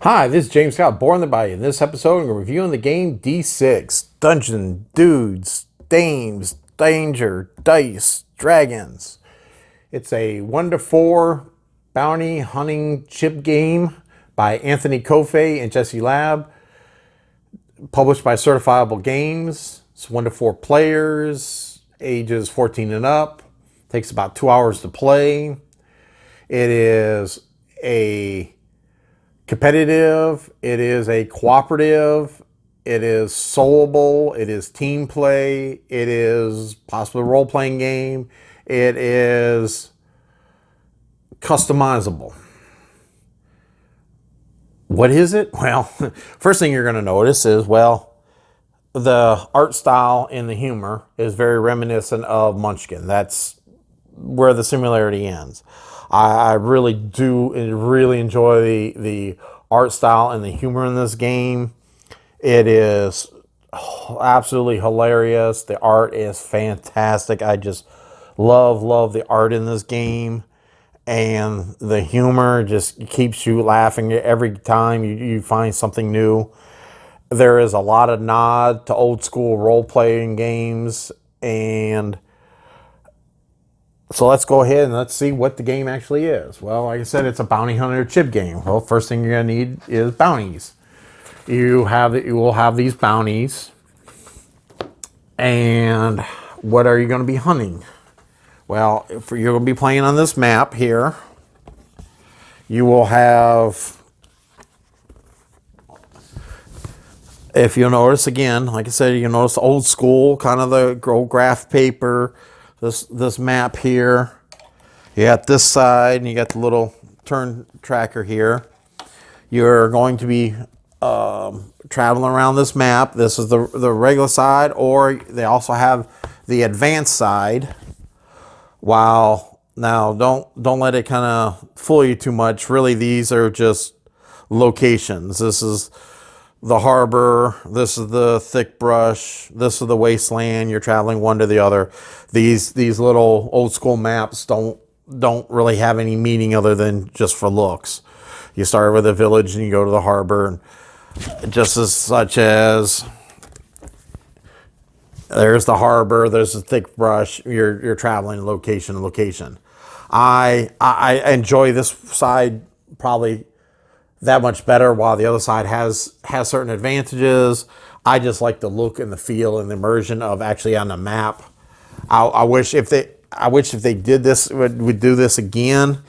Hi, this is James Scott, born in the Bayou. In this episode, we're reviewing the game D6. Dungeon, Dudes, Dames, Danger, Dice, Dragons. It's a 1 to 4 bounty hunting chip game by Anthony Coffey and Jesse Lab. Published by Certifiable Games. It's 1 to 4 players, ages 14 and up. Takes about 2 hours to play. It is a competitive, it is a cooperative, it is soloable, it is team play, it is possibly a role-playing game, it is customizable. What is it? Well, first thing you're going to notice is, well, the art style and the humor is very reminiscent of Munchkin. That's where the similarity ends. I really really enjoy the art style and the humor in this game. It is absolutely hilarious. The art is fantastic. I just love the art in this game. And the humor just keeps you laughing every time you find something new. There is a lot of nod to old school role-playing games. And so let's go ahead and let's see what the game actually is. Well, like I said, it's a bounty hunter chip game. Well, first thing you're going to need is bounties. You will have these bounties. And what are you going to be hunting? Well, if you're going to be playing on this map here, you will have, if you'll notice again, like I said, you'll notice old school, kind of the old graph paper, this map here. You got this side, and you got the little turn tracker here. You're going to be traveling around this map. This is the regular side, or they also have the advanced side. Wow. Now, don't let it kind of fool you too much. Really, these are just locations. This is the harbor. This is the thick brush. This is the wasteland. You're traveling one to the other. These little old school maps don't really have any meaning other than just for looks. You start with a village and you go to the harbor, and just as such as there's the harbor, there's the thick brush, you're traveling location to location. I enjoy this side probably that much better, while the other side has certain advantages. I just like the look and the feel and the immersion of actually on the map. I wish if they did this, would do this again,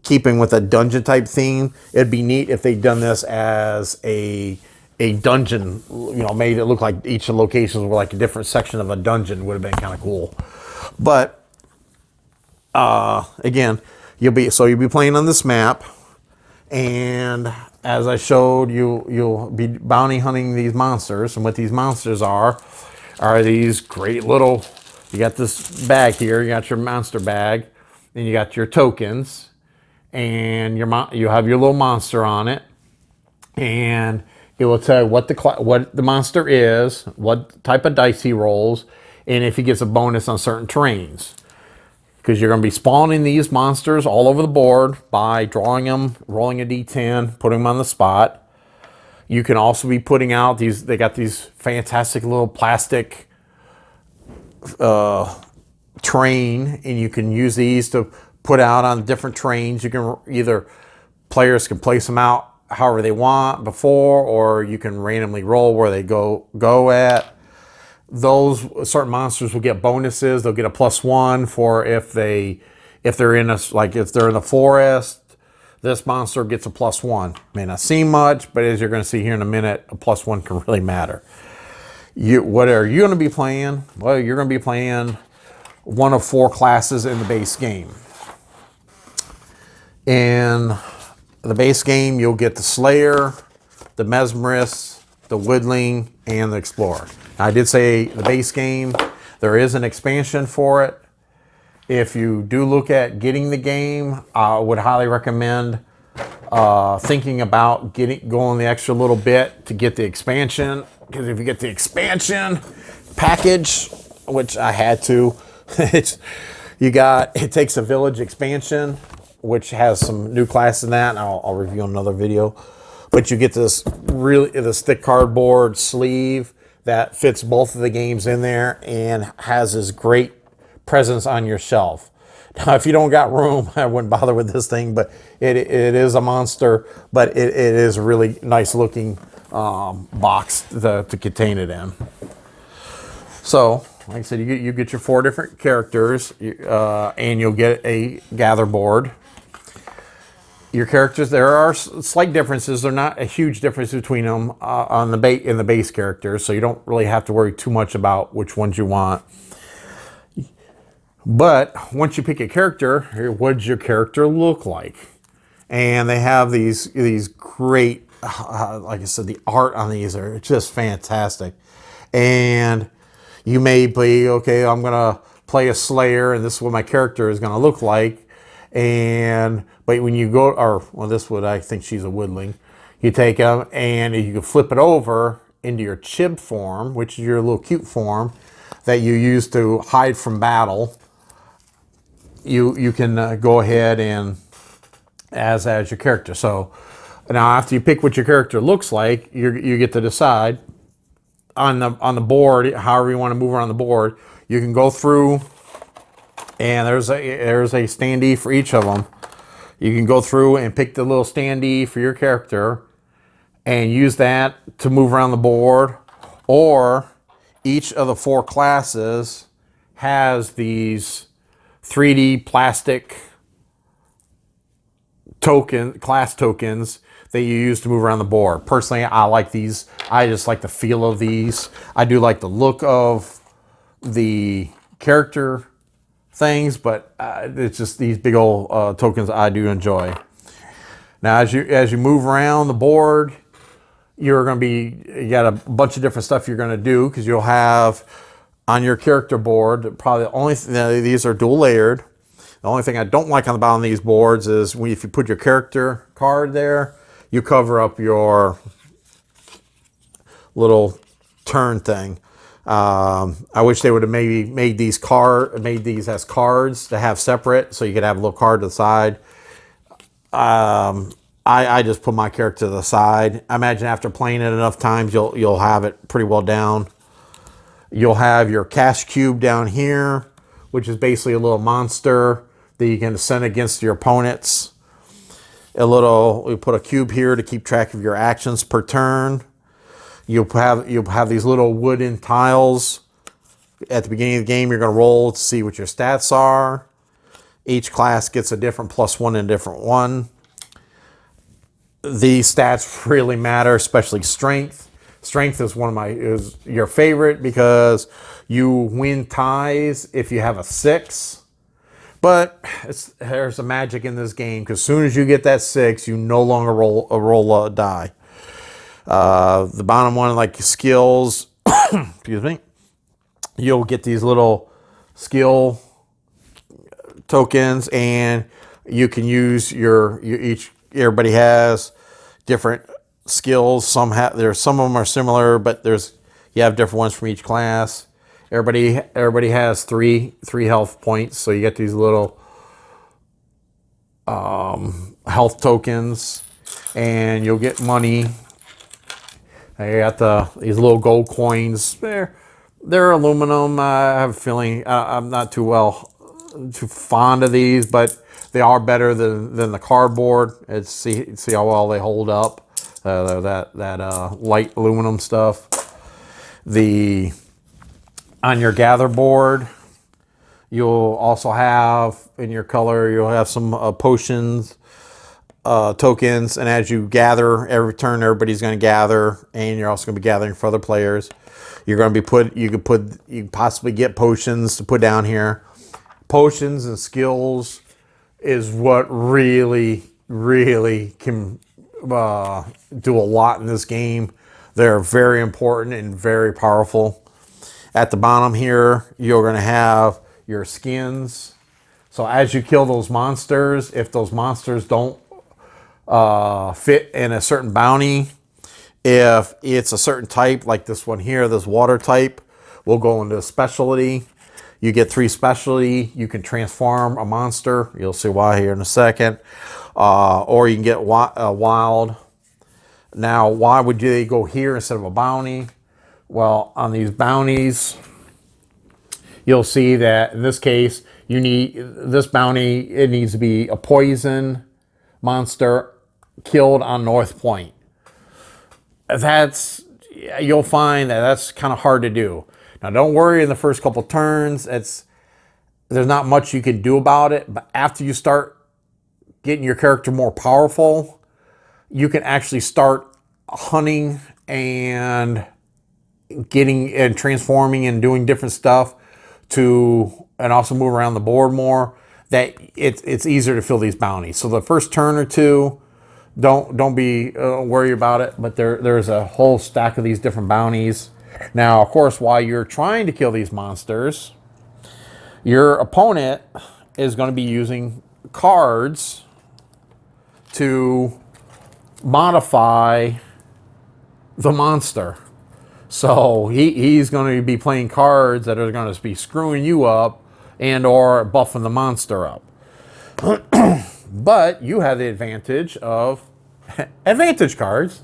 keeping with a dungeon type theme. It'd be neat if they'd done this as a dungeon, made it look like each of the locations were like a different section of a dungeon. Would have been kind of cool. But again, you'll be playing on this map, and as I showed you, you'll be bounty hunting these monsters. And what these monsters are these great little, you got this bag here, you got your monster bag, and you got your tokens, and you have your little monster on it, and it will tell you what the monster is, what type of dice he rolls, and if he gets a bonus on certain terrains. Because you're going to be spawning these monsters all over the board by drawing them, rolling a d10, putting them on the spot. You can also be putting out these, they got these fantastic little plastic terrain, and you can use these to put out on different terrains. You can players can place them out however they want before, or you can randomly roll where they go at. Those certain monsters will get bonuses. They'll get a +1 for if they're in the forest. This monster gets a +1. May not seem much, but as you're going to see here in a minute, a +1 can really matter. What are you going to be playing? Well, you're going to be playing one of 4 classes in the base game. In the base game, you'll get the Slayer, the Mesmerist, the Woodling, and the Explorer. Now, I did say the base game, there is an expansion for it. If you do look at getting the game, I would highly recommend thinking about going the extra little bit to get the expansion. Because if you get the expansion package, which I had to, it takes a village expansion, which has some new classes in that, and I'll review another video. but you get this thick cardboard sleeve that fits both of the games in there and has this great presence on your shelf. Now, if you don't got room, I wouldn't bother with this thing, but it is a monster, but it is a really nice looking box to contain it in. So, like I said, you get your 4 different characters, and you'll get a gather board. Your characters, there are slight differences. They're not a huge difference between them in the base characters, so you don't really have to worry too much about which ones you want. But once you pick a character, what does your character look like? And they have these great, like I said, the art on these are just fantastic. And you may be, okay, I'm going to play a Slayer, and this is what my character is going to look like. But when you go, this would, I think she's a woodling. You take them and you can flip it over into your chib form, which is your little cute form that you use to hide from battle. You can go ahead and as your character. So now after you pick what your character looks like, you get to decide on the board, however you want to move around the board. You can go through, and there's a standee for each of them. You can go through and pick the little standee for your character and use that to move around the board, or each of the 4 classes has these 3D plastic class tokens that you use to move around the board. Personally, I like these. I just like the feel of these. I do like the look of the character things, but it's just these big old tokens I do enjoy. Now, as you move around the board, you got a bunch of different stuff you're going to do, because you'll have on your character board, probably the only thing, these are dual layered. The only thing I don't like on the bottom of these boards is if you put your character card there, you cover up your little turn thing. I wish they would have maybe made these as cards to have separate, so you could have a little card to the side. I just put my character to the side. I imagine after playing it enough times, you'll have it pretty well down. You'll have your cash cube down here, which is basically a little monster that you can send against your opponents. We put a cube here to keep track of your actions per turn. You'll have these little wooden tiles. At the beginning of the game, you're going to roll to see what your stats are. Each class gets a different +1 and a different 1. These stats really matter, especially strength. Strength is your favorite because you win ties if you have a 6. But there's a magic in this game, because as soon as you get that 6, you no longer roll a die. The bottom one, like skills, excuse me, you'll get these little skill tokens, and you can use everybody has different skills. Some of them are similar, but you have different ones from each class. Everybody has three health points, so you get these little health tokens, and you'll get money. I got these little gold coins. They're aluminum. I have a feeling I'm not too fond of these, but they are better than the cardboard. See how well they hold up. That light aluminum stuff. On your gather board, you'll also have in your color, you'll have some potions, tokens, and as you gather every turn, everybody's going to gather, and you're also going to be gathering for other players. You're going to be you can possibly get potions to put down here. Potions and skills is what really can do a lot in this game. They're very important and very powerful. At the bottom here, you're going to have your skins. So as you kill those monsters, if those monsters don't fit in a certain bounty, if it's a certain type, like this one here, this water type, will go into a specialty. You get 3 specialty. You can transform a monster. You'll see why here in a second. Or you can get wild. Now, why would they go here instead of a bounty? Well, on these bounties, you'll see that in this case, you need this bounty, it needs to be a poison monster killed on North Point. You'll find that that's kind of hard to do. Now, don't worry in the first couple turns. There's not much you can do about it, but after you start getting your character more powerful, you can actually start hunting and getting and transforming and doing different stuff and also move around the board more. That it's easier to fill these bounties. So the first turn or two, don't be worried about it. But there's a whole stack of these different bounties. Now, of course, while you're trying to kill these monsters, your opponent is going to be using cards to modify the monster. So he's going to be playing cards that are going to be screwing you up and or buffing the monster up. But you have the advantage of advantage cards,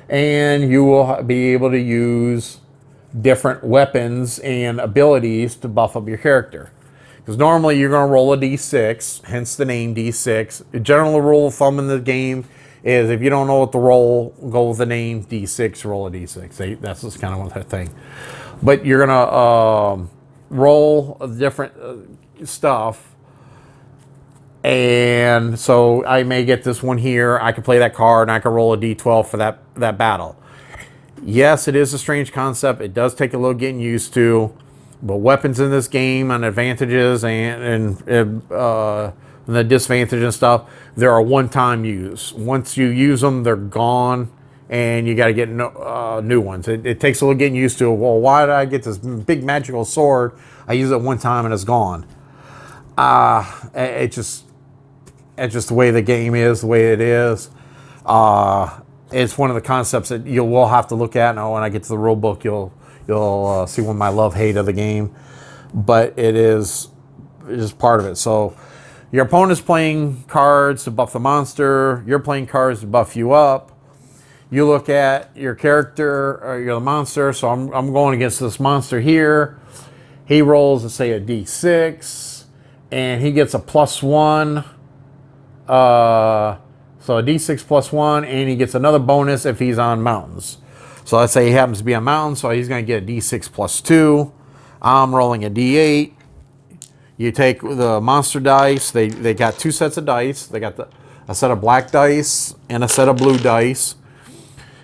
and you will be able to use different weapons and abilities to buff up your character. Because normally you're going to roll a d6, hence the name d6. The general rule of thumb in the game is if you don't know what to roll, go with the name d6, roll a d6. That's just kind of what that thing. But you're going to roll different stuff. And so I may get this one here. I can play that card and I can roll a d12 for that battle. Yes, it is a strange concept. It does take a little getting used to. But weapons in this game and advantages and the disadvantages and stuff, there are one-time use. Once you use them, they're gone, and you got to get new ones. It takes a little getting used to. Well, why did I get this big magical sword? I use it one time and it's gone. It's just the way the game is, the way it is. It's one of the concepts that you will have to look at. Now, when I get to the rule book, you'll see one of my love-hate of the game. But it is part of it. So your opponent's playing cards to buff the monster. You're playing cards to buff you up. You look at your character, or you're the monster. So I'm going against this monster here. He rolls, let's say, a d6. And he gets a +1. So a d6 +1, and he gets another bonus if he's on mountains. So let's say he happens to be on mountains, so he's going to get a d6 +2. I'm rolling a d8. You take the monster dice. They got two sets of dice. They got a set of black dice and a set of blue dice.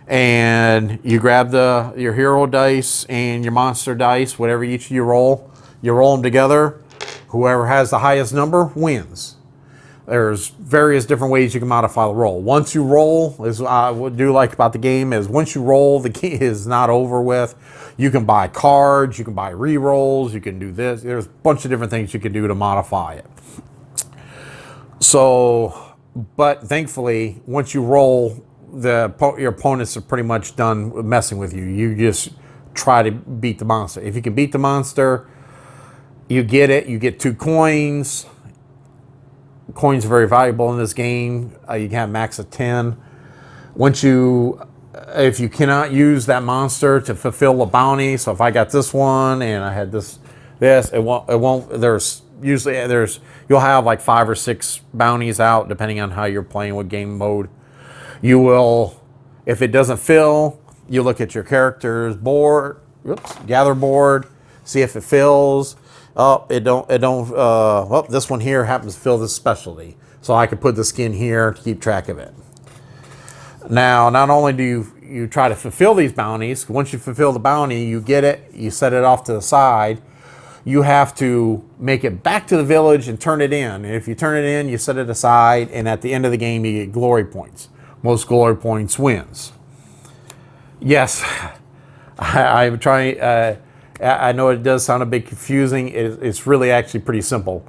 And you grab your hero dice and your monster dice, whatever each of you roll. You roll them together. Whoever has the highest number wins. There's various different ways you can modify the roll. Once you roll, what I do like about the game is once you roll, the game is not over with. You can buy cards, you can buy re-rolls, you can do this. There's a bunch of different things you can do to modify it. So, but thankfully, once you roll, your opponents are pretty much done messing with you. You just try to beat the monster. If you can beat the monster, you get it. You get 2 coins. Coins are very valuable in this game. You can have max of 10. If you cannot use that monster to fulfill a bounty, so if I got this one and I had this, it won't. You'll have like 5 or 6 bounties out depending on how you're playing, what game mode. You will, if it doesn't fill, you look at your character's board. Gather board, see if it fills. Oh, it don't. Well, this one here happens to fill this specialty, so I could put the skin here to keep track of it. Now, not only do you try to fulfill these bounties, once you fulfill the bounty, you get it, you set it off to the side. You have to make it back to the village and turn it in. And if you turn it in, you set it aside, and at the end of the game, you get glory points. Most glory points wins. Yes, I'm trying. I know it does sound a bit confusing. It's really actually pretty simple.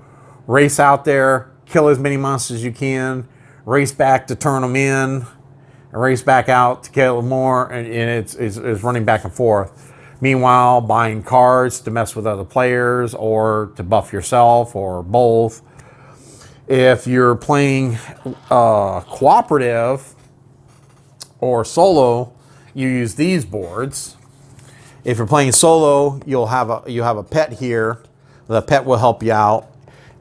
Race out there, kill as many monsters as you can, race back to turn them in, and race back out to kill more, and it's running back and forth. Meanwhile, buying cards to mess with other players or to buff yourself or both. If you're playing cooperative, or solo, you use these boards. If you're playing solo, you have a pet here. The pet will help you out,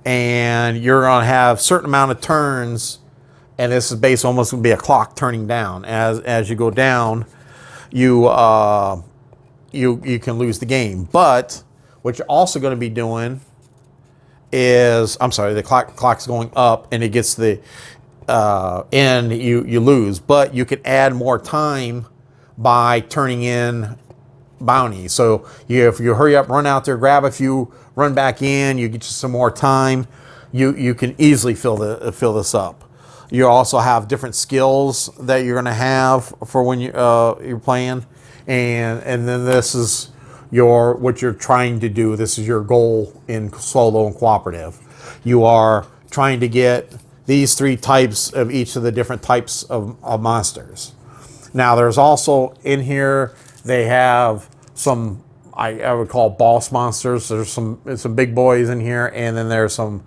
and you're going to have a certain amount of turns. And this is based almost going to be a clock turning down. As you go down, you can lose the game. But what you're also going to be doing is, I'm sorry, the clock's going up, and it gets the end. You lose, but you can add more time by turning in bounties. So if you hurry up, run out there, grab a few, run back in, you get you some more time. You can easily fill this up. You also have different skills that you're going to have for when you're playing, and then this is what you're trying to do. This is your goal in solo and cooperative. You are trying to get these 3 types of each of the different types of monsters. Now there's also in here, they have some I would call boss monsters. There's some big boys in here, and then there's some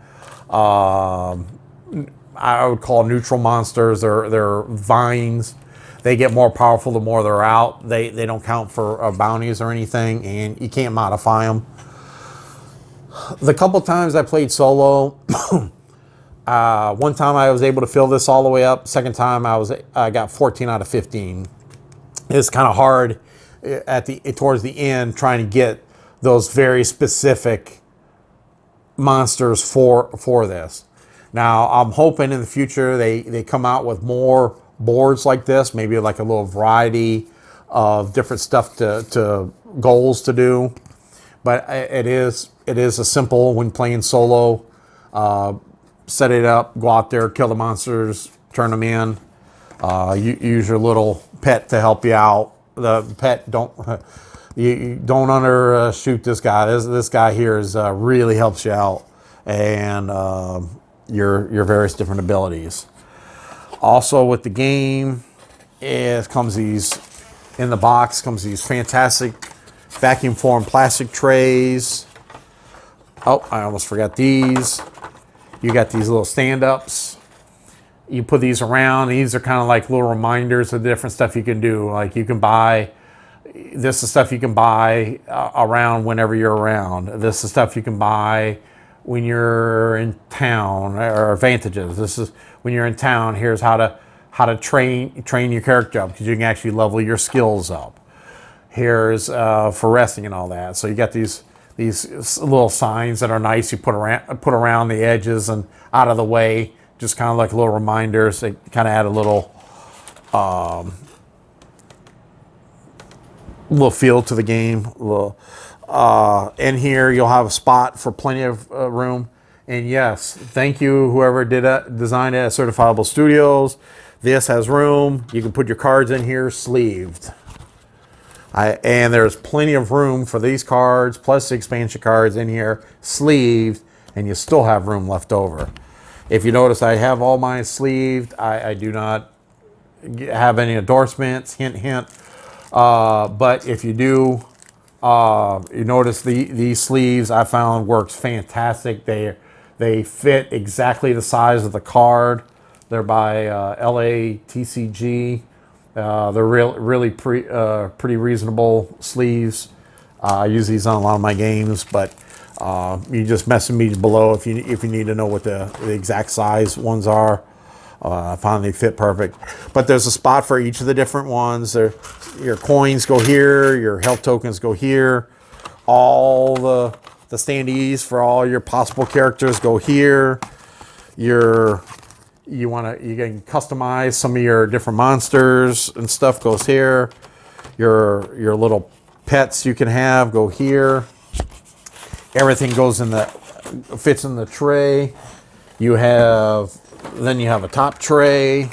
I would call neutral monsters. They're vines. They get more powerful the more they're out. They don't count for bounties or anything, and you can't modify them. The couple times I played solo, one time I was able to fill this all the way up. Second time I got 14 out of 15. It's kind of hard towards the end trying to get those very specific monsters for this. Now I'm hoping in the future they come out with more boards like this, maybe like a little variety of different stuff to goals to do. But it is a simple when playing solo. Set it up, go out there, kill the monsters, turn them in. You use your little pet to help you out. The pet you don't undershoot this guy. This guy here really helps you out, and your various different abilities. Also with the game, comes these fantastic vacuum formed plastic trays. Oh, I almost forgot these. You got these little stand-ups. You put these around. These are kind of like little reminders of the different stuff you can do. Like you can buy, this is stuff you can buy around whenever you're around. This is stuff you can buy when you're in town, or advantages. This is when you're in town. Here's how to train your character up, because you can actually level your skills up. Here's for wrestling and all that. So you got these little signs that are nice. You put around the edges and out of the way, just kind of like little reminders. They kind of add a little feel to the game. In here, you'll have a spot for plenty of room. And yes, thank you whoever designed it at Certifiable Studios. This has room. You can put your cards in here sleeved. And there's plenty of room for these cards, plus the expansion cards in here, sleeved, and you still have room left over. If you notice, I have all mine sleeved. I do not have any endorsements, hint, hint. But if you do, you notice these sleeves I found works fantastic. They fit exactly the size of the card. They're by LATCG. They're really pretty reasonable sleeves. I use these on a lot of my games, but you just message me below if you need to know what the exact size ones are. I found they fit perfect. But there's a spot for each of the different ones. Your coins go here, your health tokens go here. All the standees for all your possible characters go here. You can customize some of your different monsters and stuff goes here. Your little pets you can have go here. Everything fits in the tray. Then you have a top tray.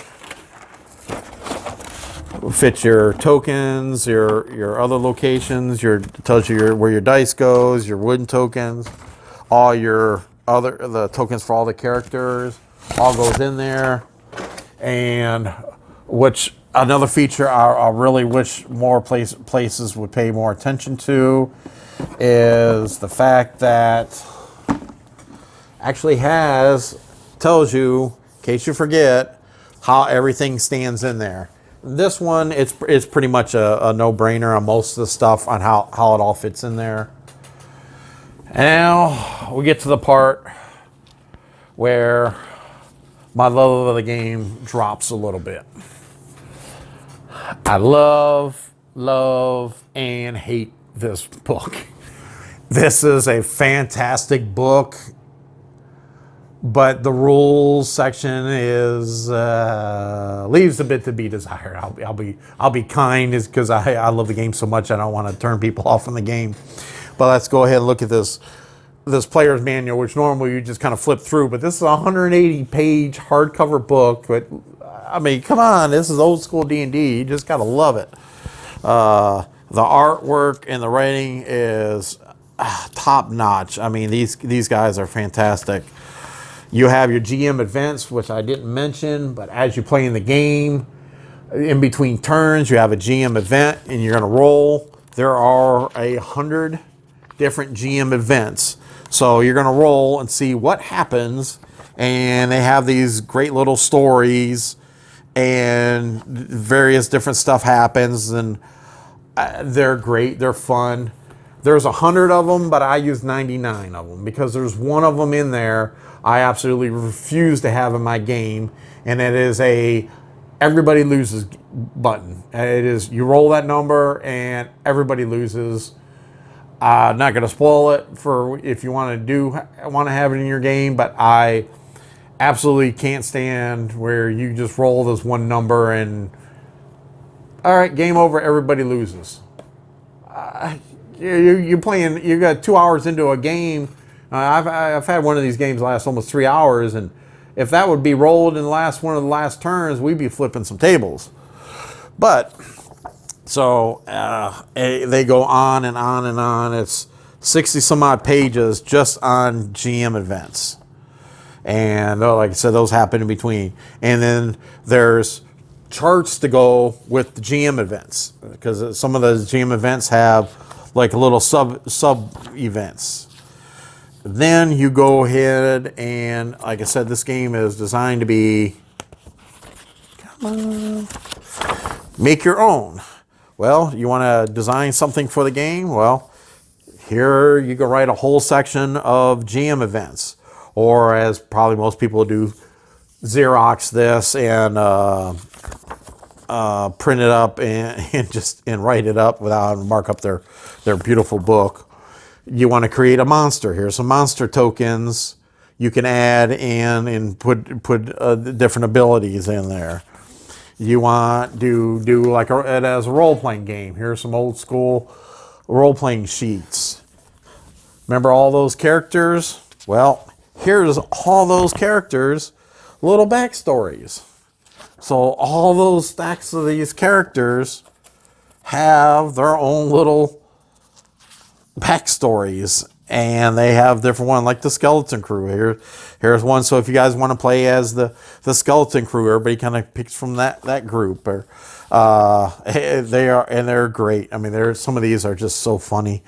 Fits your tokens, your other locations. Tells you where your dice goes, your wooden tokens, all the tokens for all the characters. All goes in there. And another feature I really wish more places would pay more attention to is the fact that actually tells you, in case you forget, how everything stands in there. This one, it's pretty much a no-brainer on most of the stuff on how it all fits in there. Now we get to the part where my love of the game drops a little bit. I love, and hate this book. This is a fantastic book, but the rules section is leaves a bit to be desired. I'll be kind, is because I love the game so much I don't want to turn people off from the game. But let's go ahead and look at this player's manual, which normally you just kind of flip through. But this is a 180-page hardcover book. But I mean, come on, this is old school D&D. You just gotta love it. The artwork and the writing is top notch. I mean, these guys are fantastic. You have your GM events, which I didn't mention, but as you play in the game, in between turns, you have a GM event and you're going to roll. There are 100 different GM events. So you're going to roll and see what happens. And they have these great little stories and various different stuff happens. And they're great. They're fun. There's 100 of them, but I use 99 of them because there's one of them in there I absolutely refuse to have in my game, and it is a everybody loses button. It is you roll that number and everybody loses. I'm not going to spoil it for if you want to have it in your game, but I absolutely can't stand where you just roll this one number and all right, game over, everybody loses. You're playing. You got 2 hours into a game. I've had one of these games last almost 3 hours, and if that would be rolled in one of the last turns, we'd be flipping some tables. But so they go on and on and on. It's 60 some odd pages just on GM events, and like I said, those happen in between. And then there's charts to go with the GM events because some of the GM events have like little sub events. Then you go ahead and, like I said, this game is designed to be, come on, make your own. Well, you want to design something for the game? Well, here you can write a whole section of GM events, or as probably most people do, Xerox this and print it up and write it up without mark up their beautiful book. You want to create a monster. Here's some monster tokens you can add in and put different abilities in there. You want to do like it as a role-playing game. Here's some old school role-playing sheets. Remember all those characters? Well, here's all those characters, little backstories. So all those stacks of these characters have their own little backstories, and they have different one, like the skeleton crew. Here's one. So if you guys want to play as the skeleton crew, everybody kind of picks from that group. Or they're great. I mean, some of these are just so funny.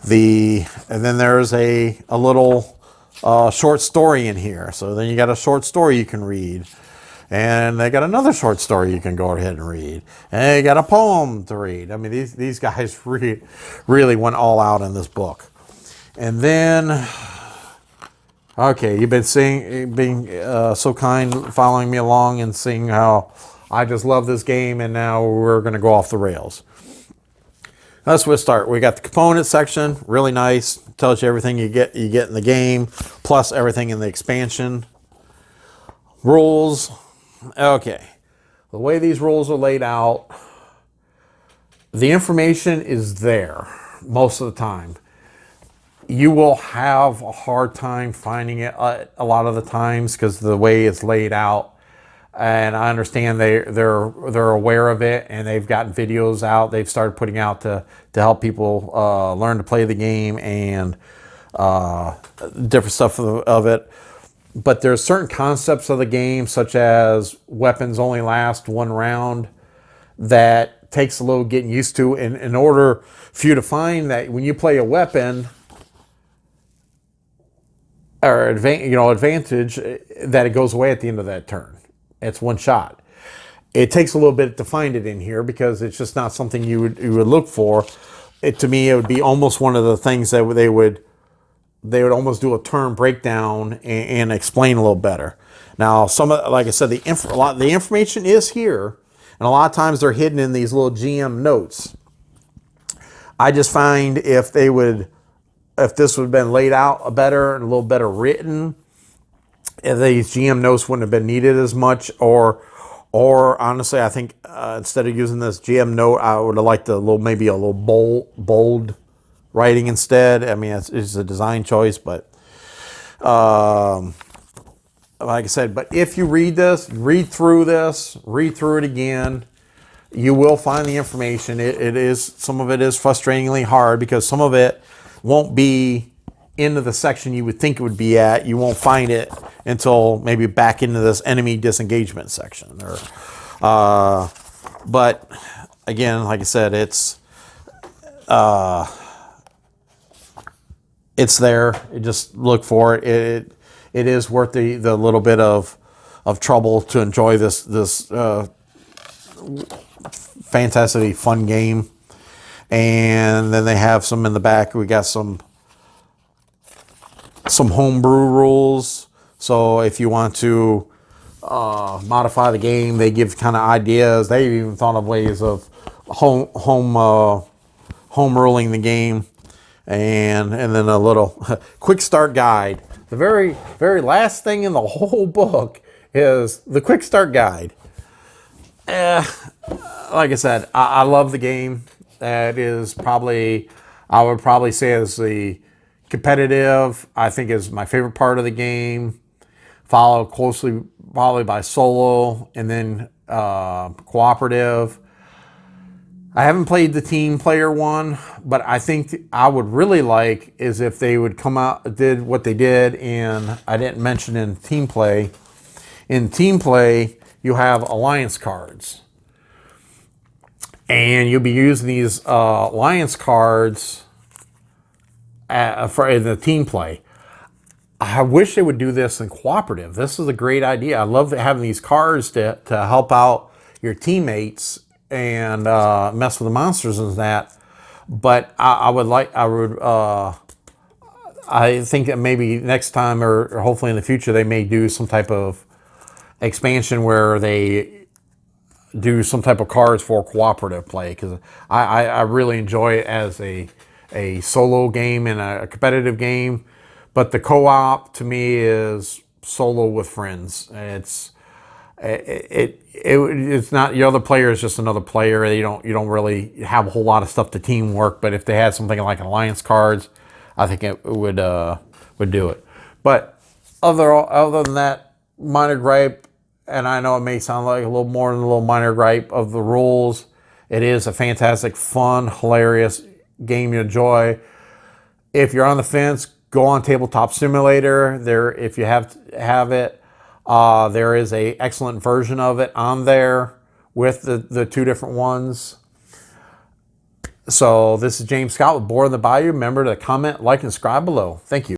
And then there's a little short story in here. So then you got a short story you can read. And they got another short story you can go ahead and read. And they got a poem to read. I mean, these guys really went all out in this book. And then, okay, you've been being so kind, following me along and seeing how I just love this game, and now we're going to go off the rails. Let's start. We got the component section, really nice. Tells you everything you get in the game, plus everything in the expansion. Rules. Okay, the way these rules are laid out, the information is there most of the time. You will have a hard time finding it a lot of the times because of the way it's laid out. And I understand they're aware of it, and they've gotten videos out. They've started putting out to help people learn to play the game and different stuff of it. But there's certain concepts of the game, such as weapons only last one round, that takes a little getting used to. And in order for you to find that when you play a weapon or advantage, that it goes away at the end of that turn. It's one shot. It takes a little bit to find it in here because it's just not something you would look for. To me, it would be almost one of the things that they would almost do a turn breakdown and explain a little better. Now, like I said, a lot of the information is here, and a lot of times they're hidden in these little GM notes. I just find if this would have been laid out better and a little better written, if these GM notes wouldn't have been needed as much. Or honestly, I think instead of using this GM note, I would have liked maybe a little bold writing instead. I mean, it's a design choice, but like I said, but if you read through it again, you will find the information. Some of it is frustratingly hard because some of it won't be into the section you would think it would be at. You won't find it until maybe back into this enemy disengagement section. But again, like I said, it's there. You just look for it. It is worth the little bit of trouble to enjoy this fantastically fun game. And then they have some in the back. We got some homebrew rules. So if you want to modify the game, they give kind of ideas. They even thought of ways of home ruling the game. And then a little quick start guide. The very, very last thing in the whole book is the quick start guide. Like I said, I love the game. That is probably, I would probably say, is the competitive, I think, is my favorite part of the game. Followed closely probably by solo, and then cooperative. I haven't played the team player one, but I think I would really like is if they would come out, did what they did in, I didn't mention in team play. In team play, you have alliance cards. And you'll be using these alliance cards for in the team play. I wish they would do this in cooperative. This is a great idea. I love having these cards to help out your teammates and mess with the monsters and that. But I think that maybe next time or hopefully in the future they may do some type of expansion where they do some type of cards for cooperative play, because I really enjoy it as a solo game and a competitive game. But the co-op to me is solo with friends. It's not, your other player is just another player. You don't really have a whole lot of stuff to teamwork. But if they had something like alliance cards, I think it would do it. But other than that, minor gripe, and I know it may sound like a little more than a little minor gripe of the rules. It is a fantastic, fun, hilarious game you enjoy. If you're on the fence, go on Tabletop Simulator. There, if you have it, there is a excellent version of it on there with the two different ones. So this is James Scott with Board in the Bayou. Remember to comment, like, and subscribe below. Thank you.